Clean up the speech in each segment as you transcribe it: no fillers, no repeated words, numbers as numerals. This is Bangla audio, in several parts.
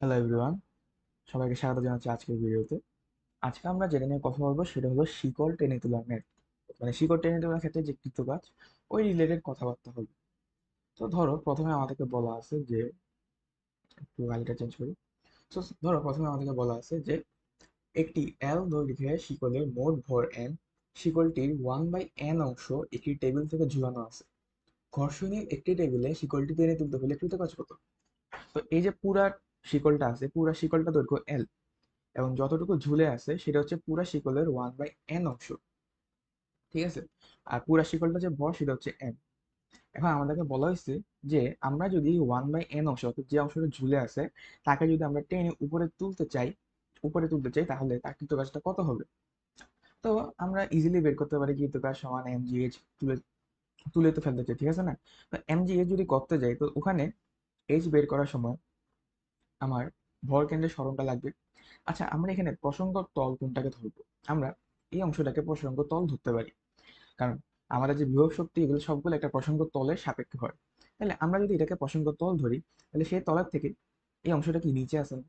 হ্যালো এভরিওয়ান, সবাইকে স্বাগত জানাচ্ছি আজকের ভিডিওতে। আজকে আমরা যেটা নিয়ে কথা বলবো সেটা হলো শিকড় টেনে তোলার ম্যাথ। মানে শিকড় টেনে তোলার ক্ষেত্রে যে কৃতকাজ ওই রিলেটেড কথাবার্তা হবে। তো ধরো প্রথমে আমাদেরকে বলা আছে যে, একটু গাড়িটা চেঞ্জ করি। তো ধরো প্রথমে আমাদেরকে বলা আছে যে একটি এল দৈর্ঘ্যের শিকলের মোট ভর এন, শিকলটির 1/n অংশ একটি টেবিল থেকে ঝুলানো আছে। ঘর্ষণীয় একটি টেবিলে শিকলটি টেনে তুলতে হলে কৃতকাজ কত? তো এই যে পুরা শিকলটা আছে, পুরা শিকলটা দৈর্ঘ্য এল এবং যতটুকু ঝুলে আছে সেটা হচ্ছে পুরা শিকলের 1/n অংশ। ঠিক আছে? আর পুরা শিকলটা যে ভর সেটা হচ্ছে এন। এখন আমাদেরকে বলা হয়েছে যে আমরা যদি 1/n অংশ অর্থাৎ যে অংশটা ঝুলে আছে তাকে যদি আমরা টেনে উপরে তুলতে চাই তাহলে তার কৃতকাজটা কত হবে? তো আমরা ইজিলি বের করতে পারি কৃতকাজ সমান mgh। তুলে তুলে তো ফেলতে চাই, ঠিক আছে না? তো mgh যদি করতে যাই তো ওখানে h বের করার সময় আমার ভর কেন্দ্রের সরণটা লাগবে। আচ্ছা, আমরা এখানে প্রসঙ্গ তল কোনটাকে ধরবো? আমরা এই অংশটাকে প্রসঙ্গ তল ধরতে পারি, কারণ আমাদের যে বিভব শক্তি এগুলো সবগুলো একটা প্রসঙ্গ তলের সাপেক্ষে হয়। তাহলে আমরা যদি এটাকে প্রসঙ্গ তল ধরি তাহলে সেই তলের থেকে এই অংশটা কি নিচে আছে না?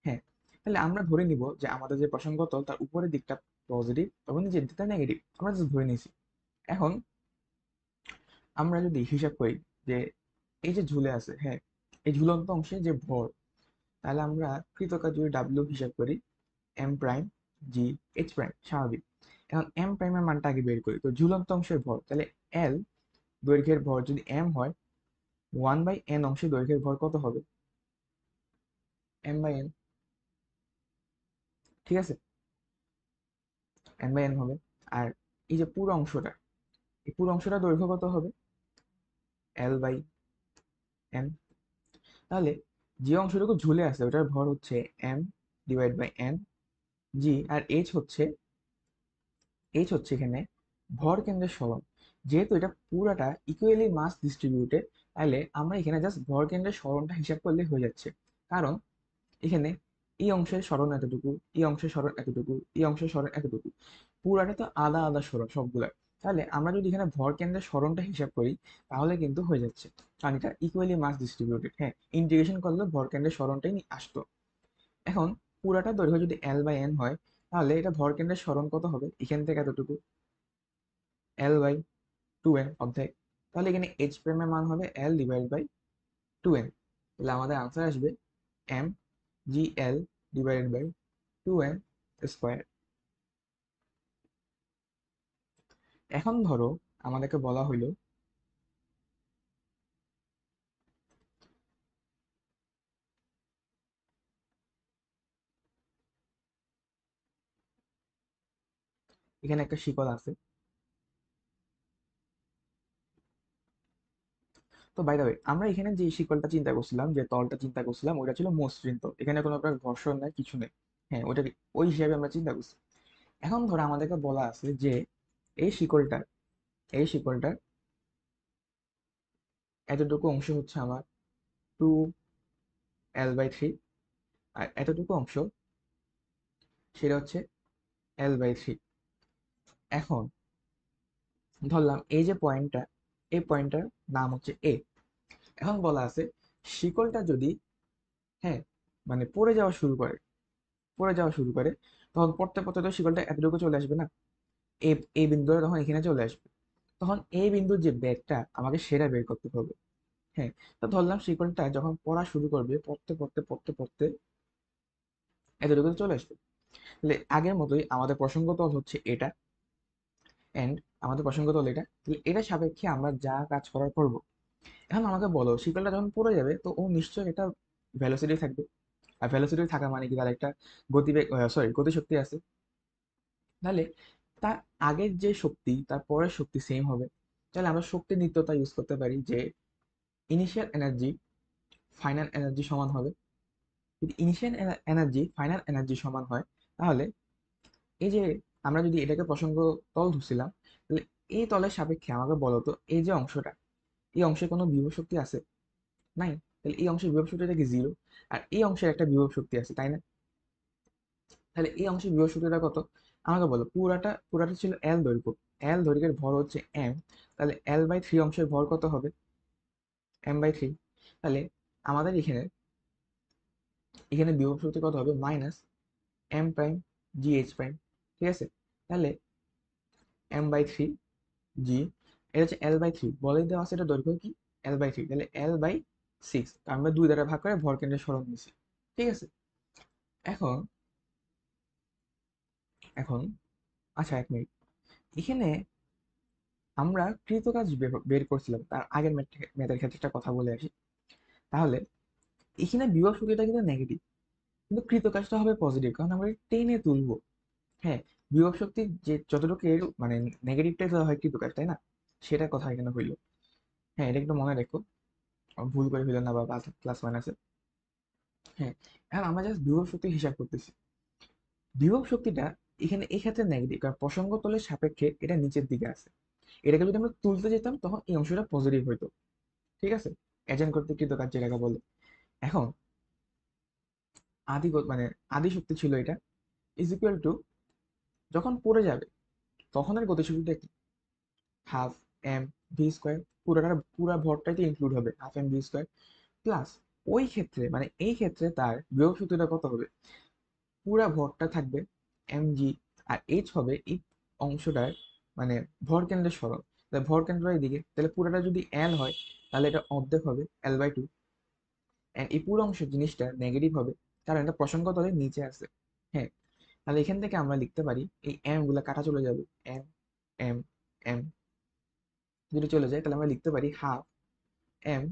হ্যাঁ। তাহলে আমরা ধরে নিব যে আমাদের যে প্রসঙ্গ তল তার উপরের দিকটা পজিটিভ এবং নিচের দিকটা নেগেটিভ, আমরা জাস্ট ধরে নিয়েছি। এখন আমরা যদি হিসাব করি যে এই যে ঝুলে আছে, হ্যাঁ, এই ঝুলন্ত অংশে যে ভর, তাহলে আমরা কৃতকাজ যদি ডাব্লিউ হিসাব করি M prime G H prime স্বাভাবিক। এখন এম প্রাইমের মানটা আগে বের করি। তো ঝুলন্ত অংশের ভর তাহলে এল দৈর্ঘ্যের ভর যদি এম হয়, 1/n অংশে দৈর্ঘ্যের ভর কত হবে? m/n। ঠিক আছে, m/n হবে। আর এই যে পুরো অংশটা, এই পুরো অংশটা দৈর্ঘ্য কত হবে? l/n। তাহলে যে অংশটুকু ঝুলে আছে ওটার ভর হচ্ছে m/n। জি আর এইচ হচ্ছে এখানে ভর কেন্দ্রের সরণ। যেহেতু এটা পুরাটা ইকুয়ালি মাস ডিস্ট্রিবিউটেড, তাহলে আমরা এখানে জাস্ট ভর কেন্দ্রের সরণটা হিসাব করলে হয়ে যাচ্ছে। কারণ এখানে এই অংশের সরণ এতটুকু, এই অংশের সরণ এতটুকু, এই অংশের সরণ এতটুকু, পুরাটা তো আলাদা আলাদা সরণ সবগুলা। তাহলে আমরা যদি এখানে ভর কেন্দ্রের সরণটা হিসাব করি তাহলে কিন্তু হয়ে যাচ্ছে, কারণ এটা ইকুয়ালি মাস ডিস্ট্রিবিউটেড। হ্যাঁ, ইন্টিগ্রেশন করলে ভর কেন্দ্রের সরণটাই আসতো। এখন পুরাটা দৈর্ঘ্য যদি l/n হয় তাহলে এটা ভর কেন্দ্রের সরণ কত হবে? এখান থেকে এতটুকু, l/2n অর্ধেক। তাহলে এখানে এইচ প্রাইমের মান হবে l/2n। তাহলে আমাদের আনসার আসবে mgl/2n স্কোয়ার। এখন ধরো আমাদেরকে বলা হইলো এখানে একটা শিকল আছে। তো বাই দ্য ওয়ে, আমরা এখানে যে শিকলটা চিন্তা করছিলাম, যে তলটা চিন্তা করছিলাম, ওইটা ছিল মসৃণ তল, এখানে কোনো প্রকার ঘর্ষণ নাই, কিছু নেই। হ্যাঁ, ওটা ওই হিসাবে আমরা চিন্তা করছি। এখন ধরো আমাদেরকে বলা আছে যে এই শিকলটা এই শিকলটার এতটুকু অংশ হচ্ছে আমার 2l/3, আর এতটুকু অংশ সেটা হচ্ছে l/3। এখন ধরলাম এই যে পয়েন্টটা, এই পয়েন্টটার নাম হচ্ছে এ। এখন বলা আছে শিকলটা যদি, হ্যাঁ, মানে পড়ে যাওয়া শুরু করে তখন পড়তে পড়তে তো শিকলটা এতটুকু চলে আসবে না? এই এই বিন্দুটা তখন এখানে চলে আসবে। তখন এই বিন্দুর যে বেগটা আমাকে সেটা বের করতে হবে। হ্যাঁ। তো ধরলাম শিকলটা যখন পড়া শুরু করবে, পড়তে পড়তে পড়তে পড়তে এতটুকু চলে আসবে। তাহলে আগের মতোই আমাদের প্রসঙ্গ তল হচ্ছে এটা, এন্ড আমাদের প্রসঙ্গ তল এটা, তাহলে এটা সাপেক্ষে আমরা যা কাজ করার করব। এখন আমাকে বলো শিকলটা যখন পড়ে যাবে তো ও নিশ্চয়ই একটা ভেলোসিটি থাকবে। আর ভেলোসিটি থাকা মানে কি, তার একটা গতিবেগ, সরি, গতিশক্তি আছে। তাহলে তার আগের যে শক্তি তার পরের শক্তি সেম হবে। তাহলে আমরা শক্তি নিত্যতা ইউজ করতে পারি যে ইনিশিয়াল এনার্জি ফাইনাল এনার্জি সমান হবে। যদি ইনিশিয়াল এনার্জি ফাইনাল এনার্জি সমান হয় তাহলে এই যে আমরা যদি এটাকে প্রসঙ্গ তল ধরছিলাম, তাহলে এই তলের সাপেক্ষে আমাকে বলো তো এই যে অংশটা, এই অংশে কোনো বিভব শক্তি আছে? নাই। তাহলে এই অংশের বিভব শক্তিটা কি জিরো? আর এই অংশের একটা বিভব শক্তি আছে, তাই না? তাহলে এই অংশের বিভব শক্তিটা কত আমাকে বলো? পুরাটা ছিল এল দৈর্ঘ্য, এল দৈর্ঘ্যের ভর হচ্ছে এম। তাহলে l/3 অংশের ভর কত হবে? m/3। তাহলে আমাদের এখানে এখানে বিভব শক্তি কত হবে? Minus M prime G H prime. ঠিক আছে, তাহলে m/3 জি, এটা হচ্ছে l/3, বলেই দেওয়া আছে এটা দৈর্ঘ্য কি l/3, তাহলে l/6, আমরা 2 দ্বারা ভাগ করে ভর কেন্দ্রের সরণ নিছি। ঠিক আছে, এখন এখন আচ্ছা 1 মিনিট, এখানে আমরা কৃতকাজ বের করছিলাম, তার আগের ম্যাথের ক্ষেত্রে একটা কথা বলে আসি। তাহলে এখানে বিভব শক্তিটা কিন্তু নেগেটিভ, কিন্তু কৃতকাজটা হবে পজিটিভ, কারণ আমরা টেনে তুলবো। হ্যাঁ, বিভব শক্তি যে যতটুকু এর মানে নেগেটিভটাই তো হয় কৃতকাজ, তাই না? সেটার কথা এখানে হইলো। হ্যাঁ, এটা একটু মনে রেখো, ভুল করে ফেলো না বা প্লাস মাইনাসে। হ্যাঁ, এখন আমরা জাস্ট বিভব শক্তি হিসাব করতেছি। বিভব শক্তিটা এখানে এই ক্ষেত্রে নেগেটিভ, কারণ প্রসঙ্গ তলের সাপেক্ষে এটা নিচের দিকে আছে। এটাকে যদি আমরা তুলতে যেতাম তখন এই অংশটা পজিটিভ হইতো। ঠিক আছে, এজেন্ট কর্তৃকৃত কাজ যেটাকে বলে। এখন মানে আদি শক্তি ছিল এটা, ইজ ইকুয়াল টু, যখন পড়ে যাবে তখন এর গতিশীলতা কি? হাফ এম ভি স্কোয়ার, পুরা ভরটাইতে ইনক্লুড হবে half M V square, plus ওই ক্ষেত্রে মানে এই ক্ষেত্রে তার বিভব শক্তিটা কত হবে? পুরা ভরটা থাকবে এম জি, আর এইচ হবে এই অংশটার মানে ভর কেন্দ্রের সরণ। তাহলে ভর কেন্দ্র এদিকে, তাহলে পুরাটা যদি এল হয় তাহলে এটা অর্ধেক হবে l/2, এই পুরো অংশ জিনিসটা নেগেটিভ হবে কারণ এটা প্রসঙ্গ তলের নিচে আছে। হ্যাঁ, তাহলে এখান থেকে আমরা লিখতে পারি, এই এম গুলা কাটা চলে যাবে, এম এম এম যদি চলে যায় তাহলে আমরা লিখতে পারি half M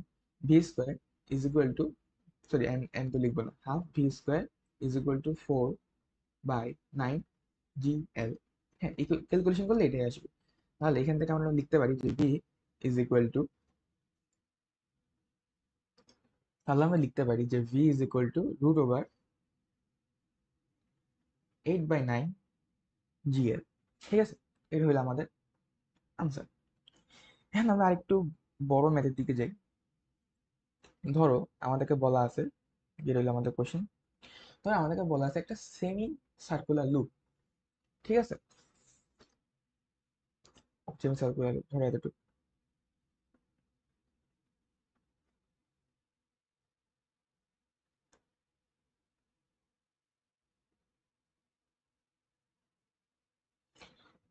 V square is equal to, sorry M M তো লিখবো না, half V square is equal to 4/9 G L. হ্যাঁ, ক্যালকুলেশন করলে এটাই আসবে। তাহলে এখান থেকে আমরা লিখতে পারি যে ভি ইজ ইকুয়াল টু, তাহলে আমরা লিখতে পারি যে V is equal two √8/9 GL. ঠিক আছে, এটা হলো আমাদের আনসার। এখন আমরা আরেকটু বড় ম্যাথের দিকে যাই। ধরো আমাদেরকে বলা আছে, যেটা হলো আমাদের কোশ্চেন, ধরো আমাদেরকে বলা আছে একটা সেমি সার্কুলার লুপ। ঠিক আছে, সেমি সার্কুলার লুপ ধরো এতটুকু।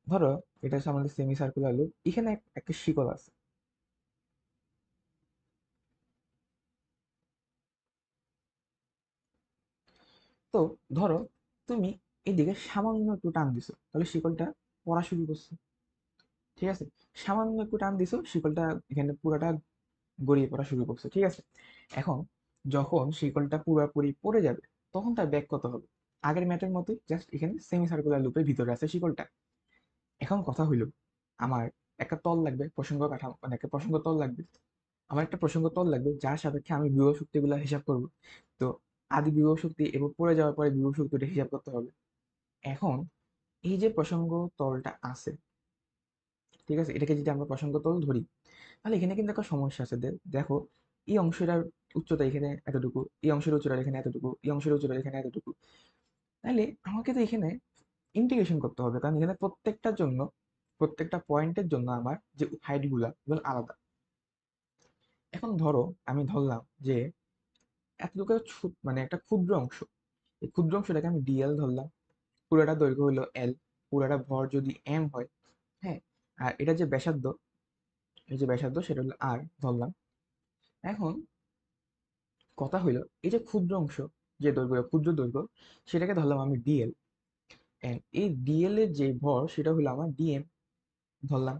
ধরো এটা হচ্ছে আমাদের সেমি সার্কুলার লুপ, এখানে একটা শিকল আছে। তো ধরো তুমি এদিকে সামান্য একটু টান দিছো, তাহলে শিকলটা পড়া শুরু করছে। ঠিক আছে, সামান্য একটু টান দিছো, শিকলটা এখানে পুরোটা গড়িয়ে পড়া শুরু করছে। ঠিক আছে, এখন যখন শিকলটা পুরোপুরি পড়ে যাবে তখন তার ব্যাক কত হবে? আগের ম্যাটের মতোই, জাস্ট এখানে সেমি সার্কুলার লুপের ভিতরে আছে শিকলটা। এখন কথা হইল, আমার একটা তল লাগবে, প্রসঙ্গ কাঠামো মানে একটা প্রসঙ্গ তল লাগবে। আমার একটা প্রসঙ্গ তল লাগবে যার সাপেক্ষে আমি বিভব শক্তিগুলো হিসাব করব। তো আদি বিভব শক্তি এবং পড়ে যাওয়ার পরে বিভব শক্তিটা হিসাব করতে হবে। এখন এই যে প্রসঙ্গ তলটা আছে, ঠিক আছে, এটাকে যদি আমরা প্রসঙ্গ তল ধরি, তাহলে এখানে কিন্তু একটা সমস্যা আছে। দেখো, এই অংশটার উচ্চতা এখানে এতটুকু, এই অংশের উচ্চতা এখানে এতটুকু, এই অংশের উচ্চতা এখানে এতটুকু। তাহলে আমাকে তো এখানে ইন্টিগ্রেশন করতে হবে, কারণ এখানে প্রত্যেকটার জন্য, প্রত্যেকটা পয়েন্টের জন্য আমার যে হাইট গুলা এগুলো আলাদা। এখন ধরো আমি ধরলাম যে এতটুকু মানে একটা ক্ষুদ্র অংশ, এই ক্ষুদ্র অংশটাকে আমি ডিএল ধরলাম, পুরোটা দৈর্ঘ্য হলো এল, পুরোটা ভর যদি এম হয়। হ্যাঁ, আর এটা যে ব্যাসার্ধ, এই যে ব্যাসার্ধ সেটা হলো আর ধরলাম। এখন কথা হইলো, এই যে ক্ষুদ্র অংশ, যে দৈর্ঘ্য ক্ষুদ্র দৈর্ঘ্য, সেটাকে ধরলাম আমি ডিএল, এন্ড এই ডিএল এর যে ভর সেটা হলো আমার ডিএম ধরলাম।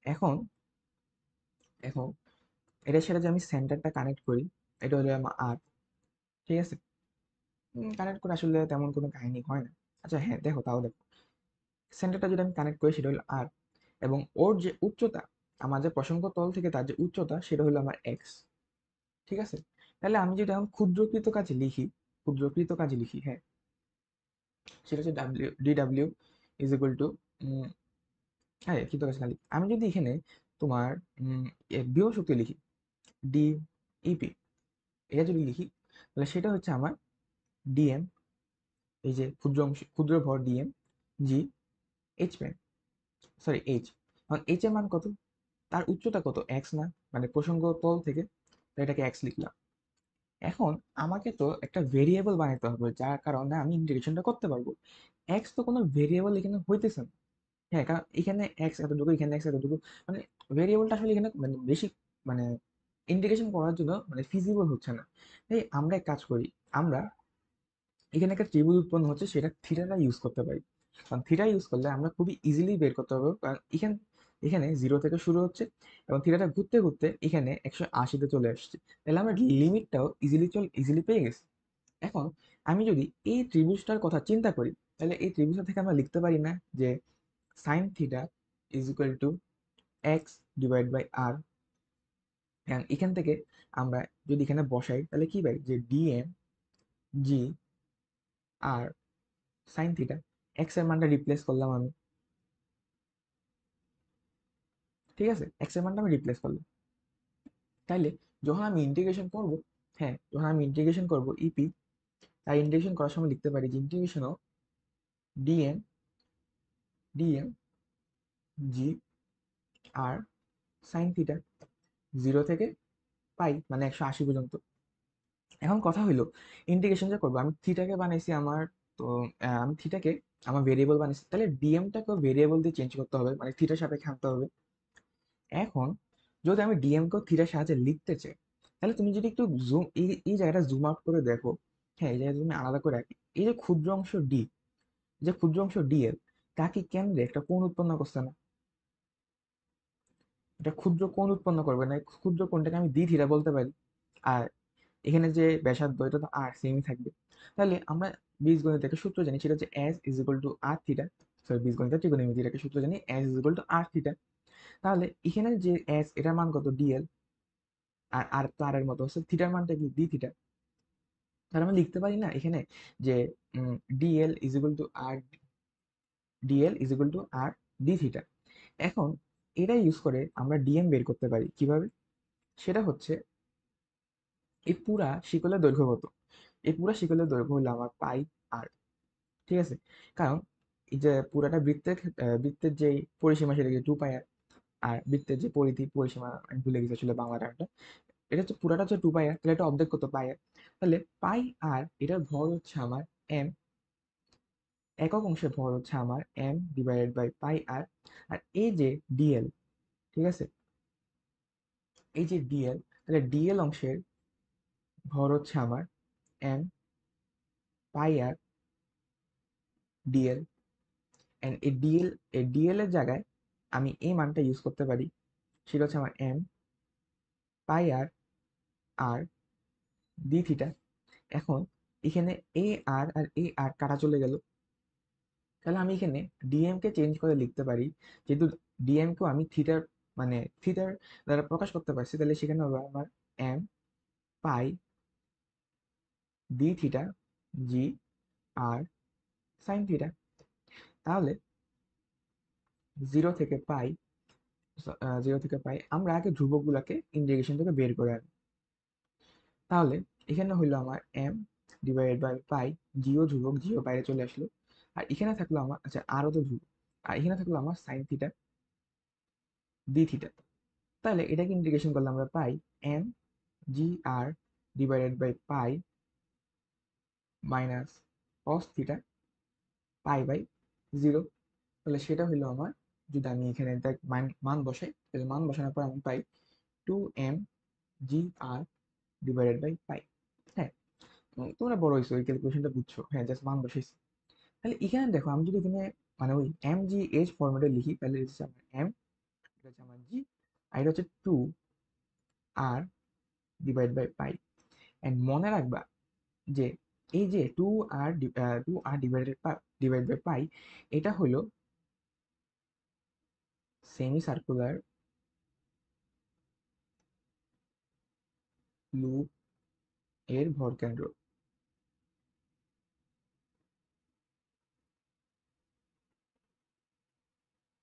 এখন এখন এটার সাথে যে আমি সেন্টারটা কানেক্ট করি, এটা হলো আমার আর। ঠিক আছে, কানেক্ট করে আসলে তেমন কোনো কাহিনী হয় না। আচ্ছা হ্যাঁ, দেখো তাও দেখো, সেন্টারটা যদি আমি কানেক্ট করি সেটা হলো আর, এবং ওর যে উচ্চতা, আমার যে প্রসঙ্গ তল থেকে তার যে উচ্চতা সেটা হলো আমার এক্স। ঠিক আছে, তাহলে আমি যদি এখন ক্ষুদ্রকৃত কাজে লিখি, ক্ষুদ্রকৃত কাজে লিখি, হ্যাঁ, সেটা হচ্ছে DW ইজ ইকুয়াল টু, হ্যাঁ কৃত কাজ খালি আমি যদি এখানে তোমার বিভব শক্তি লিখি, DEP, এটা যদি লিখি তাহলে সেটা হচ্ছে আমার ডিএম, এই যে ক্ষুদ্র অংশ ক্ষুদ্র ভর ডিএম জি এইচ প্রাইম, সরি এইচ। এখন এইচ এর মান কত? তার উচ্চতা কত? এক্স না, মানে প্রসঙ্গ তল থেকে, তাই এটাকে এক্স লিখলাম। এখন আমাকে তো একটা ভেরিয়েবল বানাতে হবে যার কারণে আমি ইন্টিগ্রেশনটা করতে পারবো। এক্স তো কোনো ভেরিয়েবল এখানে হইতেছে না। হ্যাঁ, কারণ এখানে এক্স এতটুকু, এখানে এক্স এতটুকু, মানে ভেরিয়েবলটা আসলে এখানে মানে বেশি মানে ইন্টিগ্রেশন করার জন্য মানে ফিজিবল হচ্ছে না। তাই আমরা এক কাজ করি, আমরা এখানে একটা ত্রিভুজ উৎপন্ন হচ্ছে সেটা থিটাটা ইউজ করতে পারি। কারণ থিটা ইউজ করলে আমরা খুবই ইজিলি বের করতে পারবো, কারণ এখানে এখানে জিরো থেকে শুরু হচ্ছে এবং থিটাটা ঘুরতে ঘুরতে এখানে 180-তে চলে আসছে। তাহলে আমরা লিমিটটাও ইজিলি পেয়ে গেছি। এখন আমি যদি এই ত্রিভুজটার কথা চিন্তা করি, তাহলে এই ত্রিভুজটা থেকে আমরা লিখতে পারি না যে sine theta is equal to X divide by R. এখান থেকে আমরা যদি এখানে বসাই তাহলে কি পাই যে DM G R sine theta, x এর মানটা রিপ্লেস করলাম আমি, ঠিক আছে, এক্স এর মানটা আমি রিপ্লেস করলাম। তাইলে যখন আমি ইন্টিগ্রেশন করব, হ্যাঁ যখন আমি ইন্টিগ্রেশন করব ইপি, তাই ইন্টিগ্রেশন করার সময় লিখতে পারি যে integration of DM DM G R sine theta, zero থেকে পাই মানে 180 পর্যন্ত। এখন কথা হইলো ইন্টিগ্রেশন যে করবো, আমি থিটাকে বানাইছি আমার, তো আমি থিটাকে আমার ভেরিয়েবল বানাইছি, তাহলে ডিএমটাকেও ভেরিয়েবল দিয়ে চেঞ্জ করতে হবে, মানে থিটার সাপেক্ষে আনতে হবে। এখন যদি আমি ডিএম কেও থিটার সাহায্যে লিখতে চাই, তাহলে তুমি যদি একটু জুম এই জায়গাটা জুম আউট করে দেখো, হ্যাঁ এই জায়গাটা তুমি আলাদা করে রাখি, এই যে ক্ষুদ্র অংশ ডি, যে ক্ষুদ্র অংশ ডিএল, তা কি কেন্দ্রে একটা কোণ উৎপন্ন করছে না? এটা ক্ষুদ্র কোণ উৎপন্ন করবে না, এই ক্ষুদ্র কোণটাকে আমি ডি থিটা বলতে পারি। আর এখানে যে ব্যাসার্ধ এটা তো আর সেমই থাকবে। তাহলে আমরা বীজগণিতের একটা সূত্র জানি, সেটা হচ্ছে S is equal to R theta. Sorry, বীজগণিতের ত্রিকোণমিতির একটা সূত্র জানি, S is equal to R theta. তাহলে এখানে যে এস এটার মান কত ডিএল, আর আর তো আর এর মতো হচ্ছে থিটার মানটা কি ডি থিটা। তাহলে আমরা লিখতে পারি না এখানে যে DL is equal to R, DL is equal to R D theta. এখন এটা ইউজ করে আমরা ডিএম বের করতে পারি কিভাবে, সেটা হচ্ছে এই পুরা শিকলের দৈর্ঘ্য কত, এই পুরা শিকলের দৈর্ঘ্য হলো আমার পাই আর, ঠিক আছে। কারণ এই যে পুরাটা বৃত্তের বৃত্তের যে পরিসীমা সেটা টু পাই আর, আর বৃত্তের যে পরিধি পরিসীমা আমি ভুলে গেছি আসলে বাংলা টার্মটা, এটা হচ্ছে পুরাটা হচ্ছে টু পাই আর, তাহলে এটা অর্ধেক কত পাই আর। তাহলে পাই আর এটার ভর হচ্ছে আমার এম, একক অংশের ভর হচ্ছে আমার এম ডিভাইডেড বাই পাই আর। আর এই যে ডিএল, ঠিক আছে, এই যে ডিএল, তাহলে ডিএল অংশের ভর হচ্ছে আমার M pi R DL. And এই ডিএল এর জায়গায় আমি এই মানটা ইউজ করতে পারি, সেটা হচ্ছে আমার এম পাই আর আর ডি থিটা। এখন এখানে এ আর আর এ আর কাটা চলে গেল, তাহলে আমি এখানে ডিএম কে চেঞ্জ করে লিখতে পারি, যেহেতু ডিএম কেও আমি থিটার মানে থিটার দ্বারা প্রকাশ করতে পারছি, তাহলে সেখানে হবে আমার এম পাই ডি থিটা জি আর সাইন থিটা। তাহলে জিরো থেকে পাই, জিরো থেকে পাই আমরা আগে ধ্রুবকগুলোকে ইন্টিগ্রেশন থেকে বের করে আনি। তাহলে এখানে হইলো আমার এম ডিভাইডেড বাই পাই, জিও ধ্রুবক, জিও বাইরে চলে আসলো। আর এখানে থাকলো আমার, আচ্ছা আরও তো ধ্রুবক, আর এখানে থাকলো আমার সাইন থিটা ডি থিটা। তাহলে এটাকে ইন্টিগ্রেশন করলে আমরা পাই M G R divided by pi minus cos theta pi by zero. তাহলে সেটা হইলো আমার, যদি আমি এখানে দেখ মান মান বসাই, তাহলে মান বসানোর পর আমি পাই two M G R divided by pi. হ্যাঁ, তোমরা বড় হয়েছো, এই ক্যালকুলেশনটা বুঝছো, হ্যাঁ জাস্ট মান বসাইছি। তাহলে এখানে দেখো আমি যদি এখানে মানে ওই এম জি এইচ ফরম্যাটে লিখি, তাহলে এটা হচ্ছে আমার এম, এটা হচ্ছে আমার জি, আর এটা হচ্ছে two R divide by pi. And মনে রাখবা যে এই যে two R divide by pi, এটা হলো সেমি সার্কুলার লুপ এর ভরকেন্দ্র,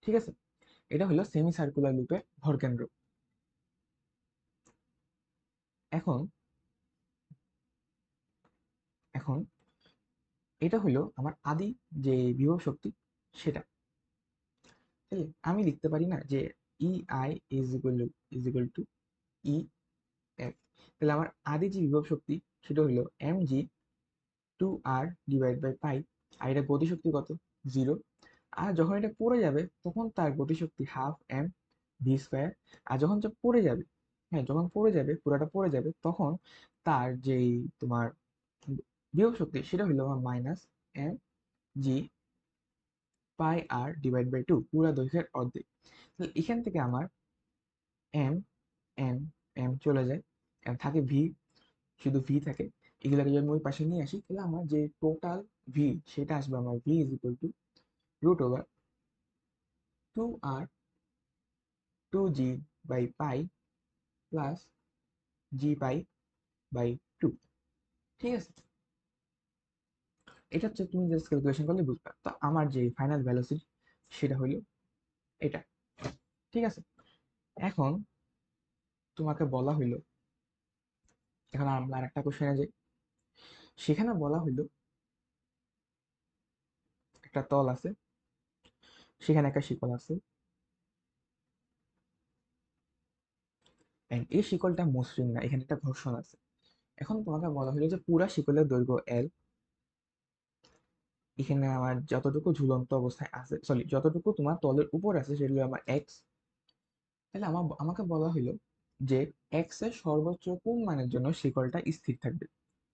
ঠিক আছে, এটা হলো সেমি সার্কুলার লুপের ভরকেন্দ্র। এখন এখন এটা হলো আমার আদি যে বিভব শক্তি সেটা। তাহলে আমি লিখতে পারি না যে E I is equal two E F. তাহলে আমার আদি যে বিভব শক্তি সেটা হলো mg 2r divide by pi, আর এটা গতিশক্তি কত, 0। আর যখন এটা পড়ে যাবে তখন তার গতিশক্তি হাফ এম ভি স্কোয়ার। আর যখন যে পড়ে যাবে, হ্যাঁ যখন পড়ে যাবে পুরোটা পড়ে যাবে, তখন তার যেই তোমার বিভব শক্তি সেটা হলো আমার minus M G pi R divide by two, পুরো দৈর্ঘ্যের অর্ধেক। তাহলে এখান থেকে আমার এম এম এম চলে যায়, থাকে ভি, শুধু ভি থাকে। এগুলোকে যদি আমি ওই পাশে নিয়ে আসি তাহলে আমার যে টোটাল ভি সেটা আসবে আমার V is equal to root over 2r 2g by pi plus G pi by 2। ঠিক আছে, এটা হচ্ছে তুমি জাস্ট ক্যালকুলেশন করলে বুঝবে। তো আমার যে ফাইনাল ভ্যালোসিটি সেটা হলো এটা। ঠিক আছে, এখন তোমাকে বলা হইলো, এখন আমরা আর একটা কোশ্চেনে যাই। সেখানে বলা হইলো একটা তল আছে, সেখানে একটা শিকল আছে, and এই শিকলটা মসৃণ না, এখানে একটা ঘর্ষণ আছে। এখন তোমাকে বলা হলো যে পুরা শিকলের দৈর্ঘ্য এল, এখানে আমার যতটুকু ঝুলন্ত অবস্থায় আছে, সরি যতটুকু তোমার তলের উপর আছে সেটা হলো আমার এক্স। তাহলে আমাকে বলা হলো যে এক্স এর সর্বোচ্চ কোন মানের জন্য শিকলটা স্থির থাকবে।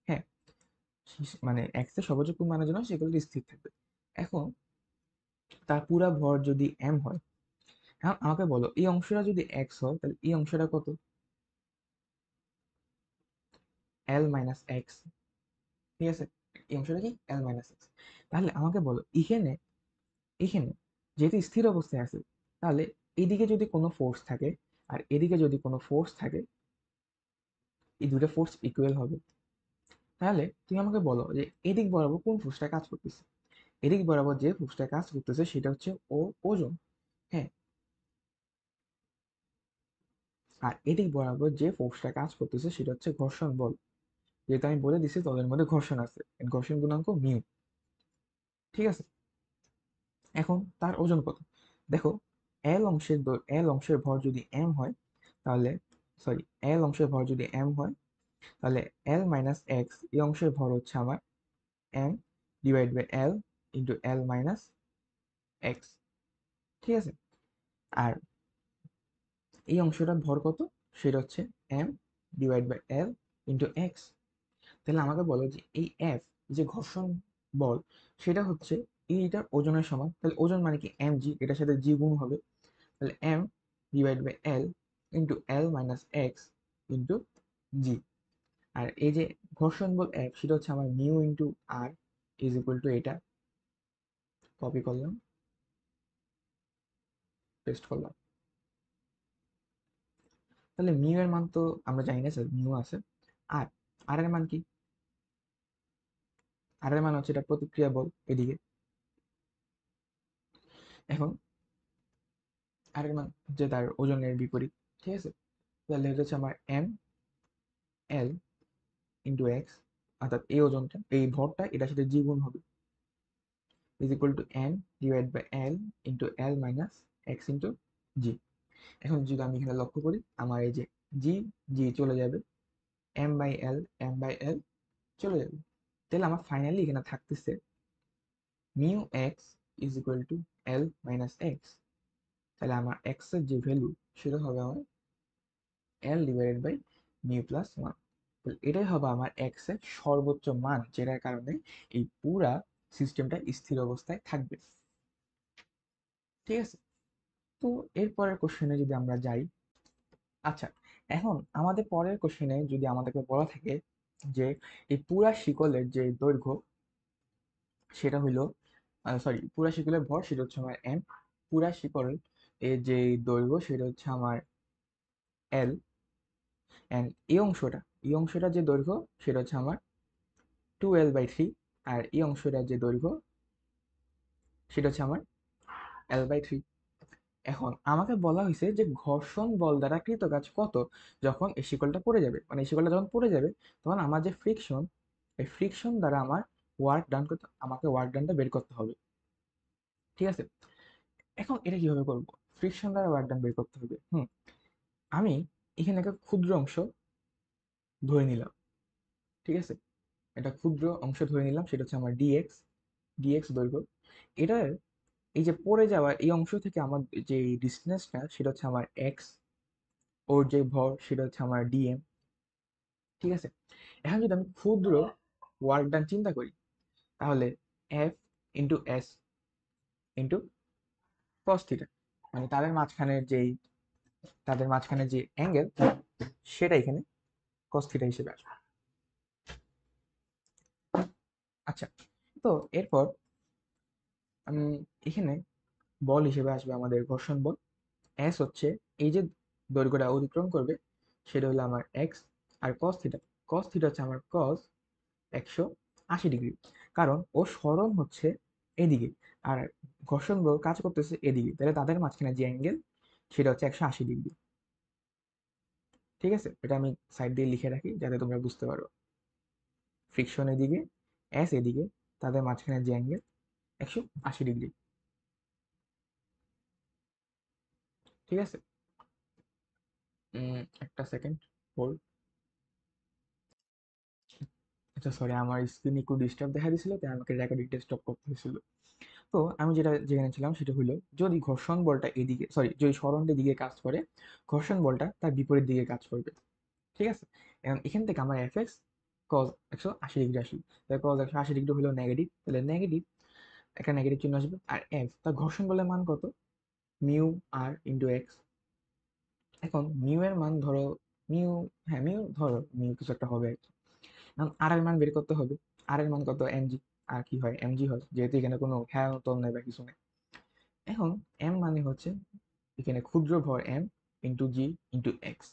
হ্যাঁ, মানে এক্স এর সর্বোচ্চ কোন মানের জন্য শিকলটা স্থির থাকবে। এখন তার পুরা ভর যদি এম হয়, এখন আমাকে বলো এই অংশটা যদি এক্স হয় তাহলে এই অংশটা কত, এল মাইনাস এক্স। ঠিক আছে, এই অংশটা কি এল মাইনাস এক্স। তাহলে আমাকে বলো এখানে এখানে যেহেতু স্থির অবস্থায় আছে, তাহলে এদিকে যদি কোনো ফোর্স থাকে আর এদিকে যদি কোনো ফোর্স থাকে, এই দুটো ফোর্স ইকুয়াল হবে। তাহলে তুমি আমাকে বলো যে এদিক বরাবর কোন ফোর্সটা কাজ করতেছে। এদিক বরাবর যে ফোর্সটা কাজ করতেছে সেটা হচ্ছে ওজন। হ্যাঁ, আর এদিক বরাবর যে ফোর্সটা কাজ করতেছে সেটা হচ্ছে ঘর্ষণ বল। যেহেতু আমি বলে দিছি তলের মধ্যে ঘর্ষণ আছে, ঘর্ষণ গুণাঙ্ক মিউ। ঠিক আছে, এখন তার ওজন কত, দেখো এল অংশের ভর যদি এম হয়, তাহলে সরি এল অংশের ভর যদি এম হয়, তাহলে এল মাইনাস এক্স এই অংশের ভর হচ্ছে আমার M divide by L into L minus X. ঠিক আছে, আর এই অংশটার ভর কত, সেটা হচ্ছে M divide by L into X. তাহলে আমাকে বলো যে এই এফ, যে ঘর্ষণ বল, সেটা হচ্ছে এইটার ওজনের সমান। তাহলে ওজন মানে কি এম জি, এটার সাথে জি গুণ হবে, তাহলে M divide by L into L minus X into G. আর এই যে ঘর্ষণ বল এফ সেটা হচ্ছে আমার mu into R is equal to এটা, কপি করলাম, পেস্ট করলাম। তাহলে মিউ এর মান তো আমরা জানি না স্যার, মিউ আছে। আর আর এর মান কি, আর এর মান হচ্ছে এটা প্রতিক্রিয়া বল এদিকে। এখন আর এর মান যে তার ওজনের বিপরীত। ঠিক আছে, তাহলে এটা হচ্ছে আমার এম এল ইন্টু এক্স, অর্থাৎ এই ওজনটা এই ভরটা এটার সাথে জি গুণ হবে, is equal to M divide by L into L minus X into G. এখন যদি আমি এখানে লক্ষ্য করি আমার এই যে জি জি চলে যাবে, এম বাই এল চলে যাবে। তাহলে আমার ফাইনালি এখানে থাকতেছে mu X is equal to L minus X. তাহলে আমার এক্স এর যে ভ্যালু সেটা হবে আমার L divided by mu plus one. এটাই হবে আমার এক্স এর সর্বোচ্চ মান, যেটার কারণে এই পুরা সিস্টেমটা স্থির অবস্থায় থাকবে। ঠিক আছে, তো এরপরের কোশ্চেনে যদি আমরা যাই। আচ্ছা, এখন আমাদের পরের কোশ্চেনে যদি আমাদেরকে বলা থাকে যে এই পুরা শিকলের যে দৈর্ঘ্য সেটা হইলো, সরি পুরা শিকলের ভর সেটা হচ্ছে আমার এম, পুরা শিকল এর যে দৈর্ঘ্য সেটা হচ্ছে আমার এল, এন্ড এই অংশটা যে দৈর্ঘ্য সেটা হচ্ছে আমার 2L/3। আর এই অংশটার যে দৈর্ঘ্য সেটা হচ্ছে আমার L/3। এখন আমাকে বলা হয়েছে যে ঘর্ষণ বল দ্বারা কৃত কাজ কত যখন এই শিকলটা পড়ে যাবে, মানে এই শিকলটা যখন পড়ে যাবে তখন আমার যে ফ্রিকশন, এই ফ্রিকশন দ্বারা আমার ওয়ার্ক ডান করতে, আমাকে ওয়ার্ক ডানটা বের করতে হবে। ঠিক আছে, এখন এটা কিভাবে করবো, ফ্রিকশন দ্বারা ওয়ার্ক ডান বের করতে হবে। আমি এখানে একটা ক্ষুদ্র অংশ ধরে নিলাম, ঠিক আছে? একটা ক্ষুদ্র অংশ ধরে নিলাম, সেটা হচ্ছে আমার ডিএক্স, ডিএক্স দৈর্ঘ্য। এটার এই যে পড়ে যাওয়া এই অংশ থেকে আমার যে ডিস্টেন্সটা সেটা হচ্ছে আমার এক্স, ওর যে ভর সেটা হচ্ছে আমার ডিএম, ঠিক আছে? এখন যদি আমি ক্ষুদ্র ওয়ার্ক ডান চিন্তা করি, তাহলে F into S into cos theta, মানে তাদের মাঝখানে যে অ্যাঙ্গেল সেটা এখানে কস থিটা হিসেবে আসবে। আচ্ছা, তো এরপর আমি এখানে বল হিসেবে আসবে আমাদের ঘর্ষণ বল। এস হচ্ছে এই যে দৈর্ঘ্যটা অতিক্রম করবে সেটা হলো আমার এক্স, আর কস থিটা, কস থিটা হচ্ছে আমার কস 180 ডিগ্রি, কারণ ও সরণ হচ্ছে এদিকে, আর ঘর্ষণ বল কাজ করতেছে এদিকে, তাহলে তাদের মাঝখানে যে অ্যাঙ্গেল সেটা হচ্ছে 180 ডিগ্রি। ঠিক আছে, এটা আমি সাইড দিয়ে লিখে রাখি যাতে তোমরা বুঝতে পারো। ফ্রিকশন এদিকে, এস এদিকে, তাদের মাঝখানে যে অ্যাঙ্গেল 180 ডিগ্রি। ঠিক আছে, একটা সেকেন্ড হোল্ড। আচ্ছা সরি, আমার স্ক্রিন একটু ডিস্টার্ব দেখা দিয়েছিল, তাই আমাকে রেকর্ডিংটা স্টপ করতে হয়েছিল। তো আমি যেখানে ছিলাম সেটা হলো, যদি ঘর্ষণ বলটা এদিকে, সরি, যদি সরণটা দিকে কাজ করে, ঘর্ষণ বলটা তার বিপরীত দিকে কাজ করবে। ঠিক আছে, এখন এখান থেকে আমার এফ এক্স কজ 180 ডিগ্রি আসলো, তাহলে কজ 180 ডিগ্রি হলো নেগেটিভ, তাহলে নেগেটিভ, একটা নেগেটিভ চিহ্ন আসবে। আর এফ তার ঘর্ষণ বলের মান কত? মিউ আর ইন্টু এক্স। এখন মিউ এর মান ধরো, মিউ, হ্যাঁ মিউ ধরো, মিউ কিছু একটা হবে আর কি। এখন আর এর মান বের করতে হবে, আর এর মান কত? এমজি। আর কি হয়? এমজি হয়, যেহেতু এখানে কোনো খেয়াল তল নেই বা কিছু নেই। এখন এম মানে হচ্ছে এখানে ক্ষুদ্র ভর এম ইন্টু জি ইন্টু এক্স।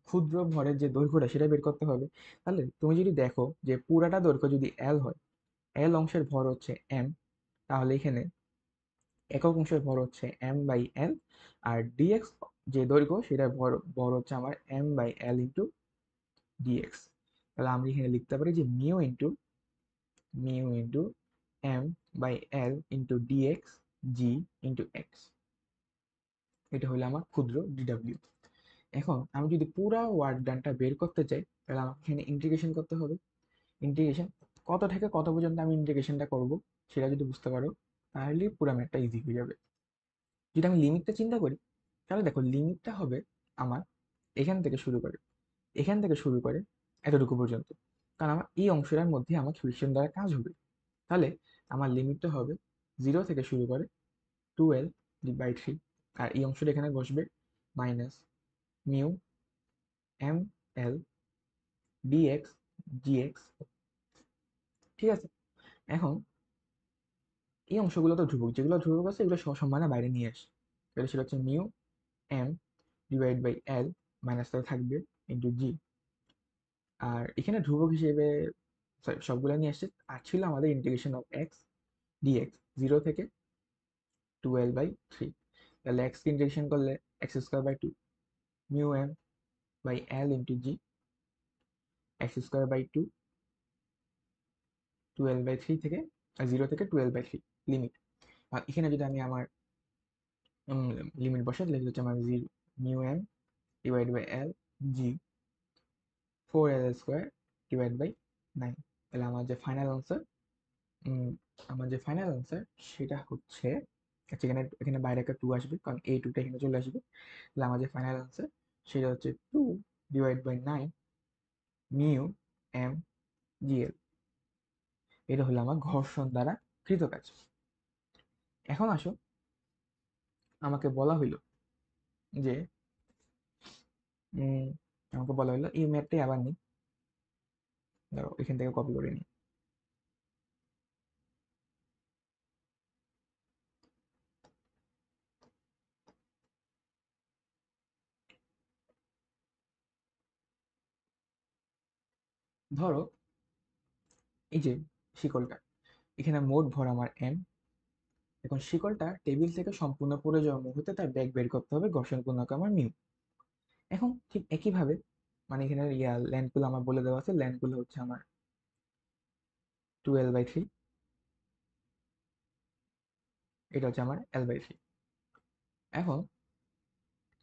ক্ষুদ্র ভরের যে দৈর্ঘ্যটা সেটা বের করতে হবে। তাহলে তুমি যদি দেখো যে পুরাটা দৈর্ঘ্য যদি এল হয়, এল অংশের ভর হচ্ছে এম, তাহলে এখানে একক অংশের ভর হচ্ছে এম বাই এল, আর ডিএক্স যে দৈর্ঘ্য সেটার ভর ভর হচ্ছে আমার M by L into DX. তাহলে আমরা এখানে লিখতে পারি যে mu into M by L into DX G into X. এটা হলো আমার ক্ষুদ্র ডিডব্লিউ। এখন আমি যদি পুরা ওয়ার্ক ডানটা বের করতে চাই, তাহলে আমাকে এখানে ইন্টিগ্রেশন করতে হবে। ইন্টিগ্রেশন কত থেকে কত পর্যন্ত আমি ইন্টিগ্রেশনটা করব সেটা যদি বুঝতে পারো, তাহলে পুরো ম্যাথটা ইজি হয়ে যাবে। যদি আমি লিমিটটা চিন্তা করি, তাহলে দেখো লিমিটটা হবে আমার এখান থেকে শুরু করে, এখান থেকে শুরু করে এতটুকু পর্যন্ত, কারণ আমার এই অংশটার মধ্যে আমার ফ্রিকশন দ্বারা কাজ হবে। তাহলে আমার লিমিটটা হবে 0 থেকে শুরু করে 12/3, আর এই অংশটা এখানে বসবে minus mu M L DX GX. ঠিক আছে, এখন এই অংশগুলো তো ধ্রুবক, যেগুলো ধ্রুবক আছে এগুলো সসম্মানে বাইরে নিয়ে আসে, তাহলে সেটা হচ্ছে mu M divide by L minus থাকবে ইন্টু জি। আর এখানে ধ্রুবক হিসেবে sorry, সবগুলো নিয়ে আসছে, আর ছিল আমাদের ইন্টিগ্রেশন অফ এক্স ডিএক্স 0 থেকে 12/3। তাহলে এক্স ইন্টিগ্রেশন করলে x² by 2 mu M by L into G, x² by 2 12/3 থেকে 0 থেকে 12/3 লিমিট। আর এখানে যদি আমি আমার লিমিট বসাই, তাহলে হচ্ছে আমার 0 mu M divide by L G 4l² divide by 9। তাহলে আমার যে ফাইনাল আনসার সেটা হচ্ছে, আচ্ছা এখানে এখানে বাইরে একটা 2 আসবে, কারণ এই 2টা এখানে চলে আসবে। তাহলে আমার যে ফাইনাল আনসার সেটা হচ্ছে 2/9 মিউ এম জিএল। এটা হলো আমার ঘর্ষণ দ্বারা কৃত কাজ। এখন আসো, আমাকে বলা হইলো যে উম, আমাকে বলা হলো এই ম্যাথটাই আবার নিই, ধরো এখান থেকে কপি করে নিই। ধরো এই যে শিকলটা, এখানে মোট ভর আমার এম। এখন শিকলটা টেবিল থেকে সম্পূর্ণ পড়ে যাওয়ার মুহূর্তে তার ব্যাগ বের করতে হবে, ঘর্ষণ পূর্ণক আমার মিউ। এখন ঠিক একইভাবে, মানে এখানে ল্যান্ডগুলো আমার বলে দেওয়া আছে, ল্যান্ডগুলো হচ্ছে আমার 2l/3, এটা হচ্ছে আমার l/3। এখন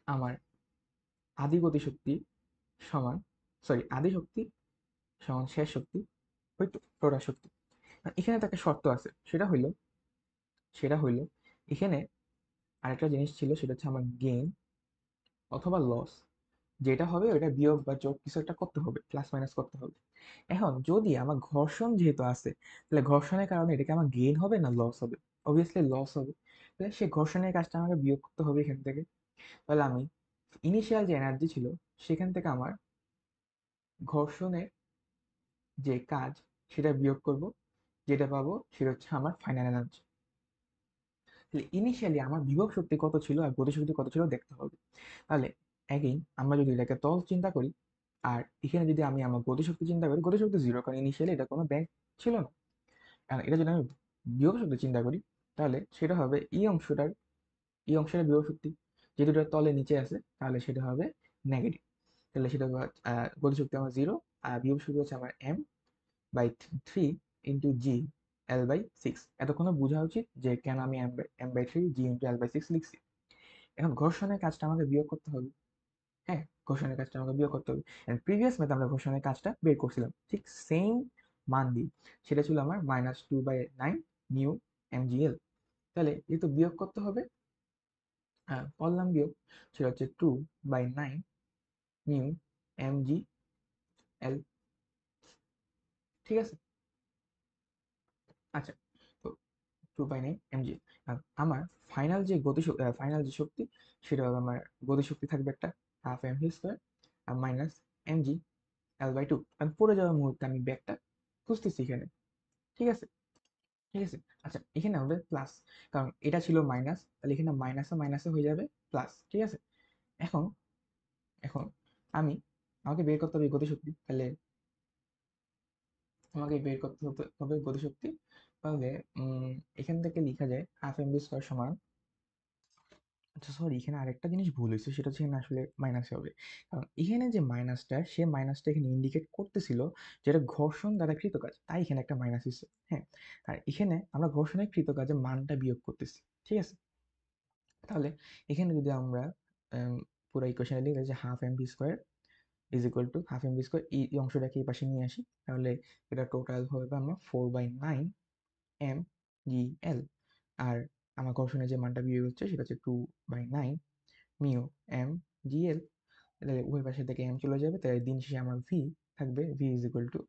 আমার আদি গতিশক্তি সমান সরি, আদি শক্তি সমান শেষ শক্তি ওই টোটাল শক্তি। আর এখানে তো একটা শর্ত আছে, সেটা হইলো এখানে আরেকটা জিনিস ছিল, সেটা হচ্ছে আমার গেইন অথবা লস, যেটা হবে ওটা বিয়োগ বা যোগ কিছু একটা করতে হবে, প্লাস মাইনাস করতে হবে। এখন যদি আমার ঘর্ষণ যেহেতু আছে, তাহলে ঘর্ষণের কারণে এটাকে আমার গেইন হবে না লস হবে? অবভিয়াসলি লস হবে। তাহলে সেই ঘর্ষণের কাজটা আমাকে বিয়োগ করতে হবে এখান থেকে। তাহলে আমি ইনিশিয়াল যে এনার্জি ছিল সেখান থেকে আমার ঘর্ষণের যে কাজ সেটা বিয়োগ করব, যেটা পাবো সেটা হচ্ছে আমার ফাইনাল এনার্জি। তাহলে ইনিশিয়ালি আমার বিভব শক্তি কত ছিল আর গতিশক্তি কত ছিল দেখতে হবে। তাহলে অ্যাগেইন আমরা যদি এটাকে তল চিন্তা করি, আর এখানে যদি আমি আমার গতিশক্তি চিন্তা করি, গতিশক্তি জিরো, কারণ ইনিশিয়ালি এটা কোনো ব্যাগ ছিল না। আর এটা যদি আমি বিভব শক্তি চিন্তা করি, তাহলে সেটা হবে এই অংশটার বিভব শক্তি, যেহেতু এটা তলে নিচে আছে তাহলে সেটা হবে নেগেটিভ। তাহলে সেটা হবে, গতিশক্তি আমার জিরো, আর বিভব শক্তি হচ্ছে আমার m/3 ইন্টু জি L/6। এতক্ষণ বোঝা উচিত যে কেন আমি m/3 জি ইন্টু L/6 লিখছি। এখন ঘর্ষণের কাজটা আমাকে বিয়োগ করতে হবে। হ্যাঁ, ঘর্ষণের কাজটা আমাকে বিয়োগ করতে হবে। প্রিভিয়াস ম্যাথে আমরা ঘর্ষণের কাজটা বের করছিলাম ঠিক সেম মান দিয়ে, সেটা ছিল আমার -2/9 মিউ mgl। তাহলে যেহেতু বিয়োগ করতে হবে, হ্যাঁ করলাম বিয়োগ, সেটা হচ্ছে 2/9 মিউ mgl। ঠিক আছে। আচ্ছা, তো 2/9 mg। আমার ফাইনাল যে শক্তি, সেটা হবে আমার গতিশক্তি থাকবে একটা 12 mv² আর মাইনাস mg L/2। আমি পড়ে যাওয়ার মুহূর্তে আমি ব্যাগটা খুঁজতেছি এখানে। ঠিক আছে, ঠিক আছে। আচ্ছা, এখানে আমাদের প্লাস, কারণ এটা ছিল মাইনাস, তাহলে এখানে মাইনাসে মাইনাসে হয়ে যাবে প্লাস। ঠিক আছে। এখন এখন আমি আমাকে বের করতে হবে গতিশক্তি, তাহলে আমাকে বের করতে হবে গতিশক্তি। তাহলে এখান থেকে লেখা যায় 12 mv² সমান, আচ্ছা সরি, এখানে আরেকটা জিনিস ভুল হয়েছে, সেটা হচ্ছে এখানে আসলে মাইনাস হবে। কারণ এখানে যে মাইনাসটা, সে মাইনাসটা এখানে ইন্ডিকেট করতেছিল যেটা ঘর্ষণ দ্বারা কৃত কাজ, তাই এখানে একটা মাইনাস হয়েছে। হ্যাঁ, আর এখানে আমরা ঘর্ষণের কৃত কাজের মানটা বিয়োগ করতেছি। ঠিক আছে। তাহলে এখানে যদি আমরা আম, পুরো ইকুয়েশনে লিখে যে 12 mv² is equal two 12 mv², এই অংশটাকে এই পাশে নিয়ে আসি, তাহলে এটা টোটাল হবে আমার 4/9 mgl। আর আমার ঘর্ষণের যে মানটা বিয়োগ হচ্ছে সেটা হচ্ছে 2/9 মিউ mgl। তাহলে উভয় পাশে থেকে m চলে যাবে, তাই দিন শেষে আমার ভি থাকবে, V is equal two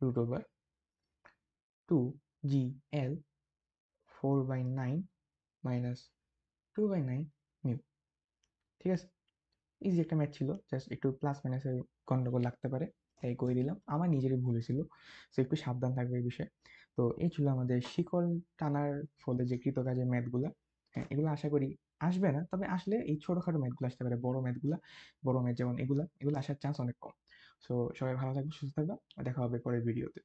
√2gl 4/9 minus 2/9 mu. ঠিক আছে, ইজি একটা ম্যাথ ছিল, জাস্ট একটু প্লাস মাইনাসের গন্ডগোল লাগতে পারে, তাই করে দিলাম, আমার নিজেরই ভুল হয়েছিল। সো একটু সাবধান থাকবে এই বিষয়ে। তো এই ছিল আমাদের শিকল টানার ফলে যে কৃতকাজের ম্যাথগুলা। হ্যাঁ, এগুলো আশা করি আসবে না, তবে আসলে এই ছোটখাটো ম্যাথগুলো আসতে পারে, বড় ম্যাথ যেমন এগুলো আসার চান্স অনেক কম। সো সবাই ভালো থাকবে, সুস্থ থাকবে, দেখা হবে পরের ভিডিওতে।